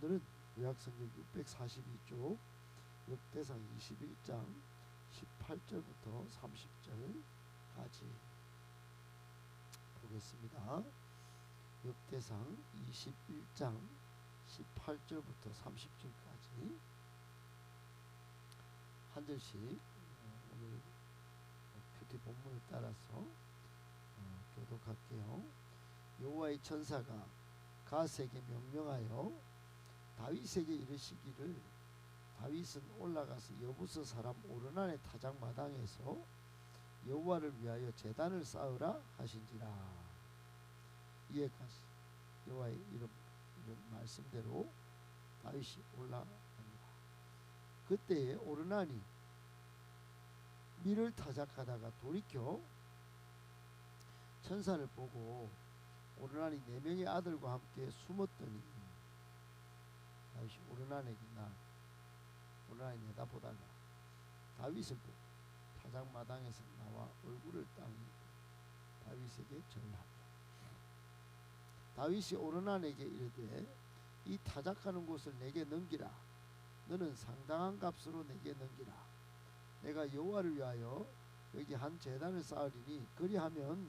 오늘은 구약성경 642쪽 역대상 21장 18절부터 30절까지 보겠습니다. 역대상 21장 18절부터 30절까지 한 절씩 오늘 큐티 본문을 따라서 교독할게요. 여호와의 천사가 갓에게 명령하여 다윗에게 이르시기를 다윗은 올라가서 여부스 사람 오르난의 타작마당에서 여호와를 위하여 제단을 쌓으라 하신지라. 이에 가서 여호와의 이런 말씀대로 다윗이 올라갑니다. 그때에 오르난이 밀을 타작하다가 돌이켜 천사를 보고 오르난이 4명의 아들과 함께 숨었더니 다윗이 오르난에게 오르난이 내다보다가 다윗을 보고 타작마당에서 나와 얼굴을 땅에 다윗에게 절하며 다윗이 오르난에게 이르되 이 타작하는 곳을 내게 넘기라. 너는 상당한 값으로 내게 넘기라. 내가 여호와를 위하여 여기 한 제단을 쌓으리니 그리하면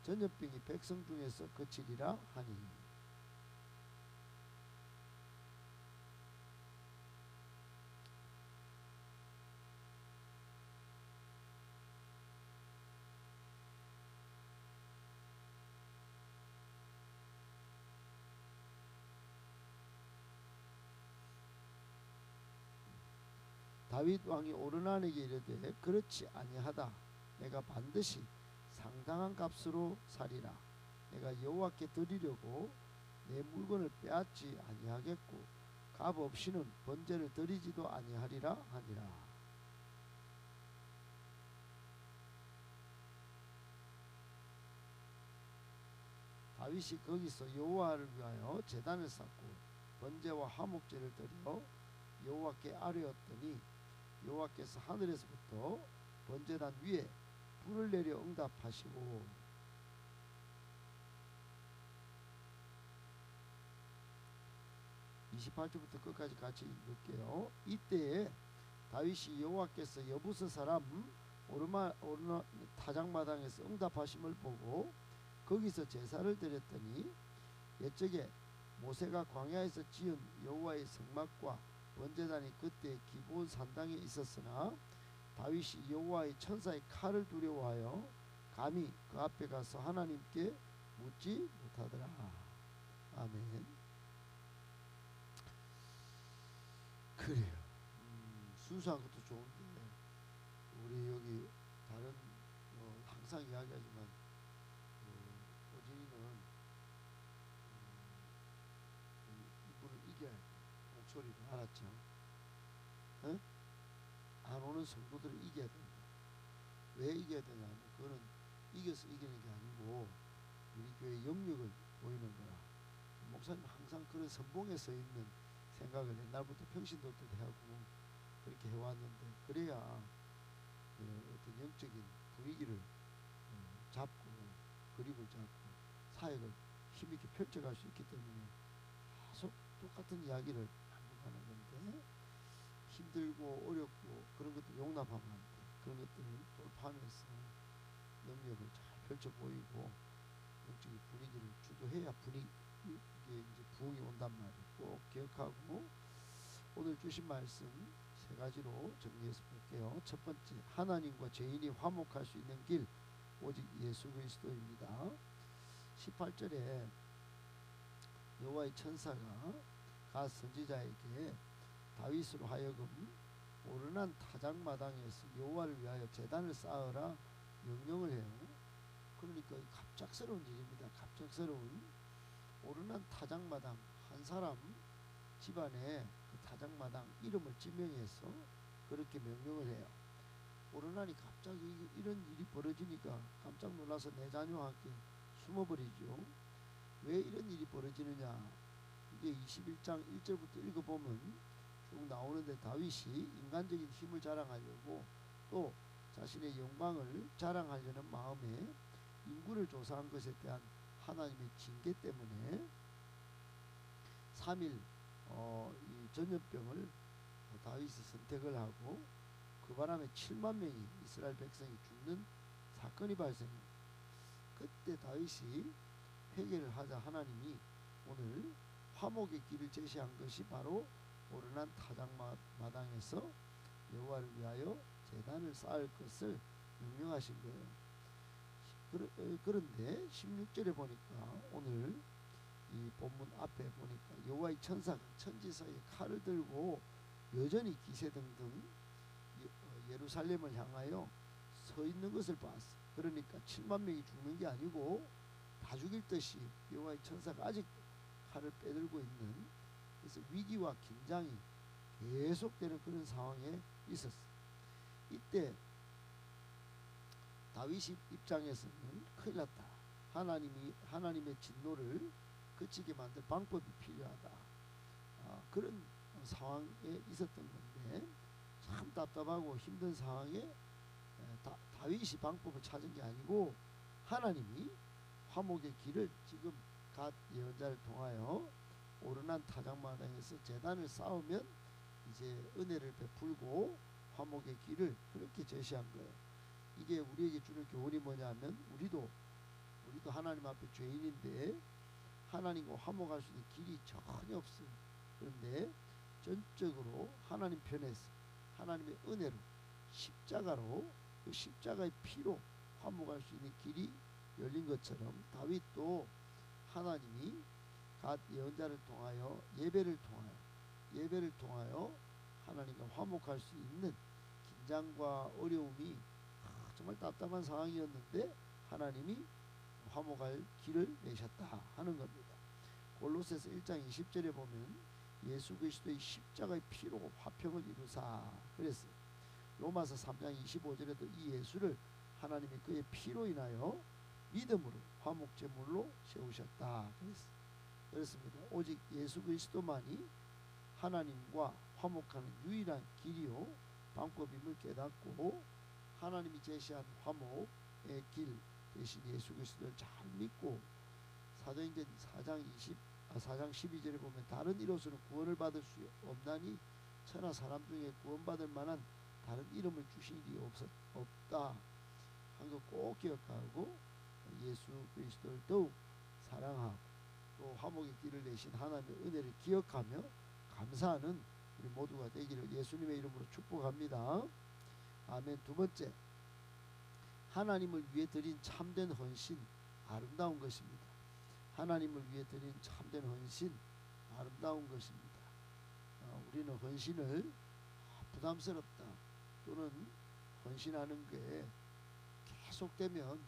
전염병이 백성 중에서 그치리라 하니. 다윗 왕이 오르난에게 이르되 그렇지 아니하다. 내가 반드시 상당한 값으로 사리라. 내가 여호와께 드리려고 내 물건을 빼앗지 아니하겠고 값 없이는 번제를 드리지도 아니하리라 하니라. 다윗이 거기서 여호와를 위하여 제단을 쌓고 번제와 화목제를 드려 여호와께 아뢰었더니 여호와께서 하늘에서부터 번제단 위에 불을 내려 응답하시고 28절부터 끝까지 같이 읽을게요. 이때에 다윗이 여호와께서 여부스 사람 오르난 타작마당에서 응답하심을 보고 거기서 제사를 드렸더니 옛적에 모세가 광야에서 지은 여호와의 성막과 번제단이 그때 기브온 산당에 있었으나 다윗이 여호와의 천사의 칼을 두려워하여 감히 그 앞에 가서 하나님께 묻지 못하더라. 아멘. 그래요. 순수한 것도 좋은데 우리 여기 다른 항상 이야기하지만 오진이는 이분을 이겨야 돼. 목소리를 알았죠? 어? 안 오는 성도들을 이겨야 된다. 왜 이겨야 되냐면 그거는 이겨서 이기는 게 아니고 우리 교회 영역을 보이는 거야. 목사님 항상 그런 선봉에 서 있는 생각을 옛날부터 평신도 때 하고 그렇게 해왔는데 그래야 어떤 영적인 분위기를 잡고 그립을 잡고 사역을 힘있게 펼쳐갈 수 있기 때문에 계속 똑같은 이야기를 반복하는 건데 힘들고 어렵고 그런 것들 용납하면 안 돼. 그런 것들을 돌파하면서 영역을 잘 펼쳐 보이고 영적인 분위기를 주도해야 이게 이제 부흥이 온단 말이에요. 꼭 기억하고 오늘 주신 말씀 3가지로 정리해서 볼게요. 첫 번째, 하나님과 죄인이 화목할 수 있는 길 오직 예수 그리스도입니다. 18절에 여호와의 천사가 갓 선지자에게 다윗으로 하여금 오르난 타작마당에서 여호와를 위하여 제단을 쌓으라 명령을 해요. 그러니까 갑작스러운 일입니다. 갑작스러운 오르난 타작마당 한 사람 집안에 그 타작마당 이름을 지명해서 그렇게 명령을 해요. 오르난이 갑자기 이런 일이 벌어지니까 깜짝 놀라서 내 자녀와 함께 숨어버리죠. 왜 이런 일이 벌어지느냐, 이게 21장 1절부터 읽어보면 쭉 나오는데 다윗이 인간적인 힘을 자랑하려고 또 자신의 영광을 자랑하려는 마음에 인구를 조사한 것에 대한 하나님의 징계 때문에 3일 이 전염병을 다윗이 선택을 하고 그 바람에 7만 명이 이스라엘 백성이 죽는 사건이 발생해요. 그때 다윗이 회개를 하자 하나님이 오늘 화목의 길을 제시한 것이 바로 오르난 타작마당에서 여호와를 위하여 제단을 쌓을 것을 명령하신 거예요. 그런데 16절에 보니까 오늘 이 본문 앞에 보니까 여호와의 천사가 천지사에 칼을 들고 여전히 기세등등 예루살렘을 향하여 서 있는 것을 봤어. 그러니까 7만 명이 죽는 게 아니고 다 죽일 듯이 여호와의 천사가 아직 칼을 빼들고 있는, 그래서 위기와 긴장이 계속되는 그런 상황에 있었어. 이때 다윗 입장에서는 큰일 났다. 하나님의 진노를 그치게 만들 방법이 필요하다. 그런 상황에 있었던 건데 참 답답하고 힘든 상황에 다윗이 방법을 찾은 게 아니고 하나님이 화목의 길을 지금 갓 예언자를 통하여 오르난 타작마당에서 제단을 쌓으면 이제 은혜를 베풀고 화목의 길을 그렇게 제시한 거예요. 이게 우리에게 주는 교훈이 뭐냐면 우리도 하나님 앞에 죄인인데 하나님과 화목할 수 있는 길이 전혀 없어요. 그런데 전적으로 하나님 편에서 하나님의 은혜로 십자가로 그 십자가의 피로 화목할 수 있는 길이 열린 것처럼 다윗도 하나님이 갓 예언자를 통하여 예배를 통하여 하나님과 화목할 수 있는 긴장과 어려움이 정말 답답한 상황이었는데 하나님이 화목할 길을 내셨다 하는 겁니다. 골로새서 1장 20절에 보면 예수 그리스도의 십자가의 피로 화평을 이루사 그랬어요. 로마서 3장 25절에도 이 예수를 하나님이 그의 피로 인하여 믿음으로 화목제물로 세우셨다 그랬습니다. 오직 예수 그리스도만이 하나님과 화목하는 유일한 길이요 방법임을 깨닫고 하나님이 제시한 화목의 길 대신 예수 그리스도를 잘 믿고 사도행전 4장 12절에 보면 다른 이로서는 구원을 받을 수 없나니 천하 사람 중에 구원받을 만한 다른 이름을 주신 일이 없다 한 거 꼭 기억하고 예수 그리스도를 더욱 사랑하고 또 화목의 길을 내신 하나님의 은혜를 기억하며 감사하는 우리 모두가 되기를 예수님의 이름으로 축복합니다. 아멘. 두 번째, 하나님을 위해 드린 참된 헌신 아름다운 것입니다. 하나님을 위해 드린 참된 헌신 아름다운 것입니다. 우리는 헌신을 부담스럽다 또는 헌신하는 게 계속되면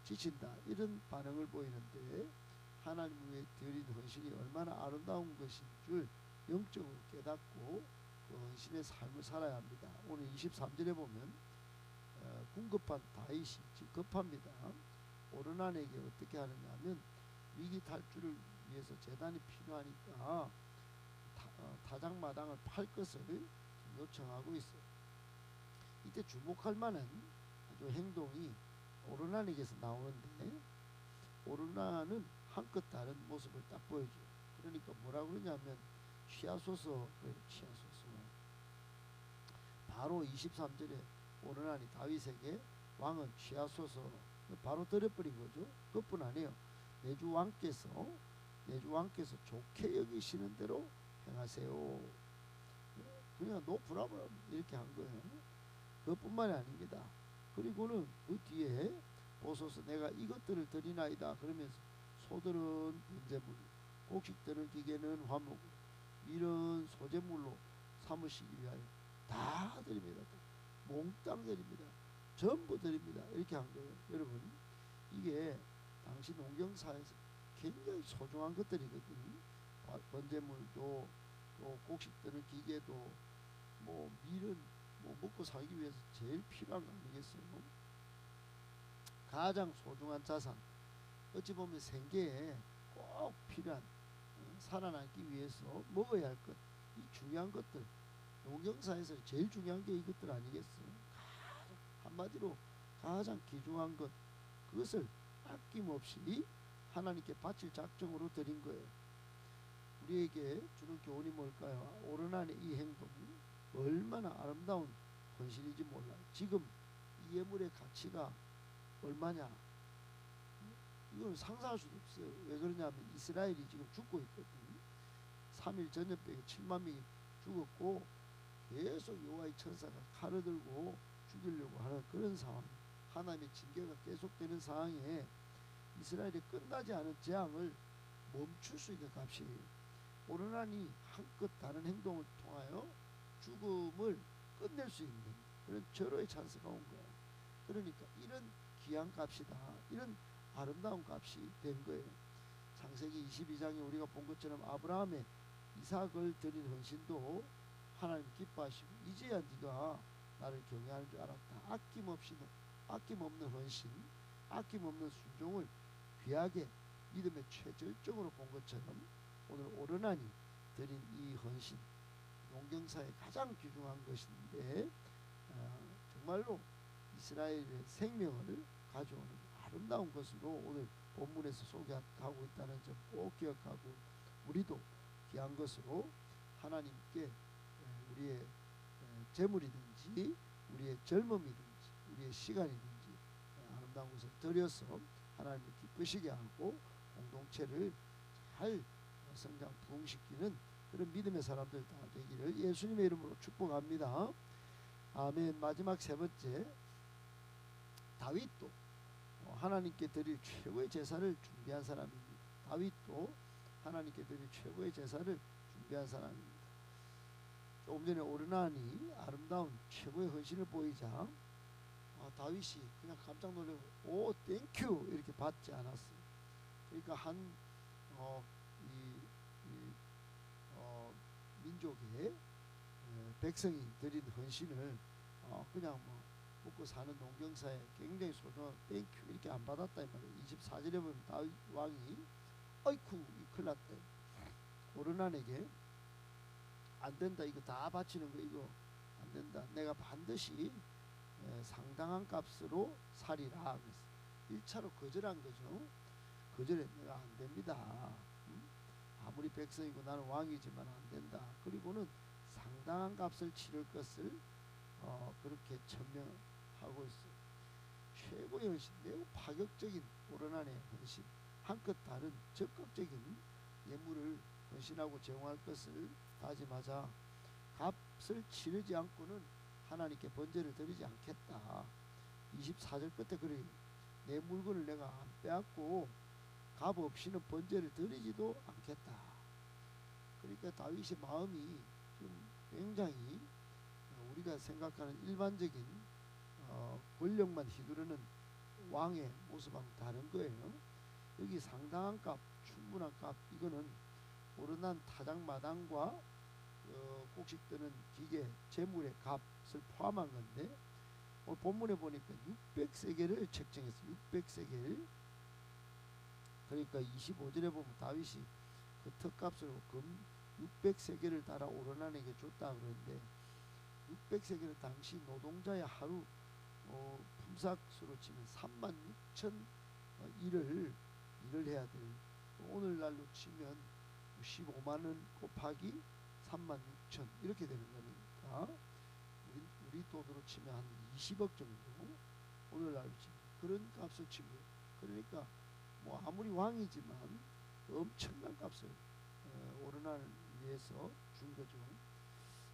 지친다 이런 반응을 보이는데 하나님을 위해 드린 헌신이 얼마나 아름다운 것인 줄 영적으로 깨닫고 그 헌신의 삶을 살아야 합니다. 오늘 23절에 보면 궁급한 다윗이 지금 급합니다. 오르난에게 어떻게 하느냐 하면 위기 탈출을 위해서 재단이 필요하니까 타작마당을 팔 것을 요청하고 있어요. 이때 주목할 만한 아주 행동이 오르난에게서 나오는데 오르난은 한껏 다른 모습을 딱 보여줘요. 그러니까 뭐라 그러냐면 취하소서 취하소서. 바로 23절에 오르난이 다윗에게 왕은 취하소서 바로 들여버린 거죠. 그뿐 아니에요. 내 주 왕께서 좋게 여기시는 대로 행하세요. 그냥 노브라브라 이렇게 한 거예요. 그것뿐만이 아닙니다. 그리고는 그 뒤에 보소서 내가 이것들을 드리나이다 그러면서 소들은 번제물, 곡식들은 기계는 화목, 밀은 소제물로 삼으시기 위하여 다 드립니다. 몽땅 드립니다. 전부 드립니다. 이렇게 한 거예요. 여러분 이게 당시 농경사에서 굉장히 소중한 것들이거든요. 번제물도 또 곡식들은 기계도 뭐 밀은 뭐 먹고 살기 위해서 제일 필요한 거 아니겠어요? 가장 소중한 자산 어찌 보면 생계에 꼭 필요한 살아남기 위해서 먹어야 할 것 이 중요한 것들 농경사에서 제일 중요한 게 이것들 아니겠어요? 한마디로 가장 귀중한 것 그것을 아낌없이 하나님께 바칠 작정으로 드린 거예요. 우리에게 주는 교훈이 뭘까요? 오르나니 이 행동이 얼마나 아름다운 헌신인지 몰라요. 지금 이 예물의 가치가 얼마냐? 이건 상상할 수도 없어요. 왜 그러냐면 이스라엘이 지금 죽고 있거든요. 3일 전염병에 7만 명이 죽었고 계속 여호와의 천사가 칼을 들고 죽이려고 하는 그런 상황, 하나님의 징계가 계속되는 상황에 이스라엘이 끝나지 않은 재앙을 멈출 수 있는 값이 오르나니 한껏 다른 행동을 통하여 죽음을 끝낼 수 있는 그런 절호의 찬스가 온 거예요. 그러니까 이런 귀한 값이다, 이런 아름다운 값이 된 거예요. 창세기 22장에 우리가 본 것처럼 아브라함의 이삭을 드린 헌신도 하나님 기뻐하시고 이제야 네가 나를 경외하는 줄 알았다. 아낌없는 헌신, 아낌없는 순종을 귀하게 믿음의 최절정으로 본 것처럼 오늘 오르나니 드린 이 헌신, 농경사의 가장 귀중한 것인데 정말로 이스라엘의 생명을 가져오는 아름다운 것으로 오늘 본문에서 소개하고 있다는 점 꼭 기억하고, 우리도 귀한 것으로 하나님께 우리의 재물이든지 우리의 젊음이든지 우리의 시간이든지 아름다운 것을 드려서 하나님을 기쁘시게 하고 공동체를 잘 성장 부흥시키는 그런 믿음의 사람들 다 되기를 예수님의 이름으로 축복합니다. 아멘. 마지막 세 번째, 다윗도 하나님께 드릴 최고의 제사를 준비한 사람입니다. 다윗도 하나님께 드릴 최고의 제사를 준비한 사람입니다. 조금 전에 오르나니 아름다운 최고의 헌신을 보이자 다윗이 그냥 깜짝 놀라고 오 땡큐 이렇게 받지 않았어요. 그러니까 한 민족의 백성이 드린 헌신을 그냥 뭐 먹고 사는 농경사에 굉장히 소중한 땡큐 이렇게 안 받았다 이 말이에요. 24절에 보면 다윗 왕이 어이쿠 큰일 났다, 오르난에게 안 된다, 이거 다 바치는 거 이거 안 된다, 내가 반드시 상당한 값으로 사리라. 그래서 1차로 거절한 거죠. 거절해. 내가 안 됩니다. 아무리 백성이고 나는 왕이지만 안 된다. 그리고는 상당한 값을 치를 것을 그렇게 천명하고 있어요. 최고의 헌신, 매우 파격적인 오르난의 헌신, 한껏 다른 적극적인 예물을 헌신하고 제공할 것을 다짐하자 값을 치르지 않고는 하나님께 번제를 드리지 않겠다. 24절 끝에 그래요. 내 물건을 내가 안 빼앗고 값 없이는 번제를 드리지도 않겠다. 그러니까 다윗의 마음이 좀 굉장히 우리가 생각하는 일반적인 권력만 휘두르는 왕의 모습하고 다른 거예요. 여기 상당한 값, 충분한 값, 이거는 오르난 타작마당과 곡식 뜨는 기계, 재물의 값을 포함한 건데 오늘 본문에 보니까 600세겔을 책정했어요. 600세겔. 그러니까 25절에 보면 다윗이 그 턱값으로 금 600세겔을 달아 오르난에게 줬다 그러는데 600세겔은 당시 노동자의 하루 품삯으로 치면 36,000 일을 해야 될, 오늘날로 치면 15만원 곱하기 36,000 이렇게 되는 거니까 우리 돈으로 치면 한 20억 정도, 오늘날로 치면 그런 값을 친 거예요. 그러니까 뭐 아무리 왕이지만 엄청난 값을 오르난을 위해서 준 거죠.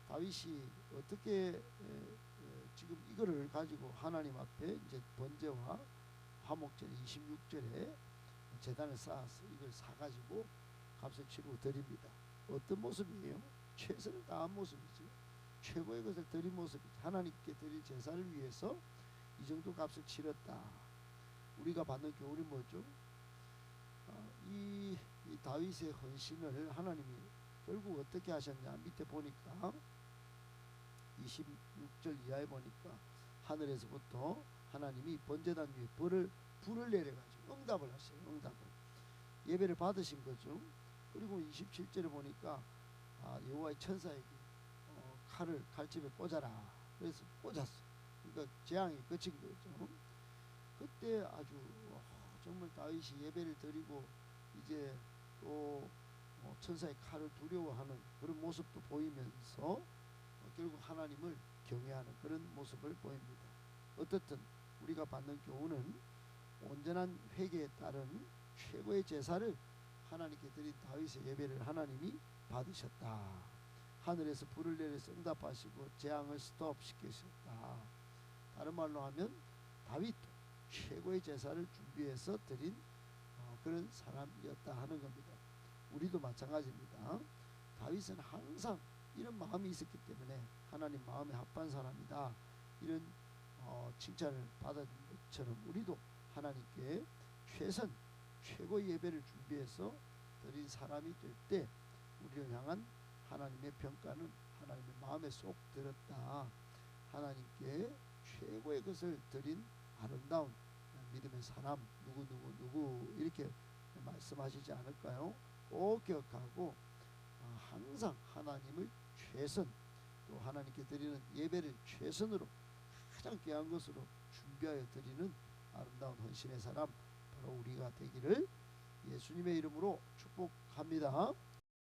다윗이 어떻게 지금 이거를 가지고 하나님 앞에 이제 번제와 화목제 26절에 제단을 쌓아서 이걸 사가지고 값을 치르고 드립니다. 어떤 모습이에요? 최선을 다한 모습이죠. 최고의 것을 드린 모습이죠. 하나님께 드릴 제사를 위해서 이 정도 값을 치렀다. 우리가 받는 교훈이 뭐죠? 이 다윗의 헌신을 하나님이 결국 어떻게 하셨냐, 밑에 보니까 26절 이하에 보니까 하늘에서부터 하나님이 번제단 위에 불을 내려가지고 응답을 하세요. 응답을, 예배를 받으신 거죠. 그리고 27절에 보니까 여호와의 천사에게 칼집에 꽂아라. 그래서 꽂았어. 그러니까 재앙이 그친 거죠. 그때 아주 정말 다윗이 예배를 드리고 이제 또 천사의 칼을 두려워하는 그런 모습도 보이면서 결국 하나님을 경외하는 그런 모습을 보입니다. 어떻든 우리가 받는 교훈은 온전한 회개에 따른 최고의 제사를 하나님께 드린 다윗의 예배를 하나님이 받으셨다. 하늘에서 불을 내려서 응답하시고 재앙을 스톱시키셨다. 다른 말로 하면 다윗도 최고의 제사를 준비해서 드린 그런 사람이었다 하는 겁니다. 우리도 마찬가지입니다. 다윗은 항상 이런 마음이 있었기 때문에 하나님 마음에 합한 사람이다, 이런 칭찬을 받은 것처럼 우리도 하나님께 최고의 예배를 준비해서 드린 사람이 될 때 우리를 향한 하나님의 평가는 하나님의 마음에 쏙 들었다. 하나님께 최고의 것을 드린 아름다운 믿음의 사람 누구 이렇게 말씀하시지 않을까요? 꼭 기억하고 항상 하나님을 최선, 또 하나님께 드리는 예배를 최선으로 가장 귀한 것으로 준비하여 드리는 아름다운 헌신의 사람 바로 우리가 되기를 예수님의 이름으로 축복합니다.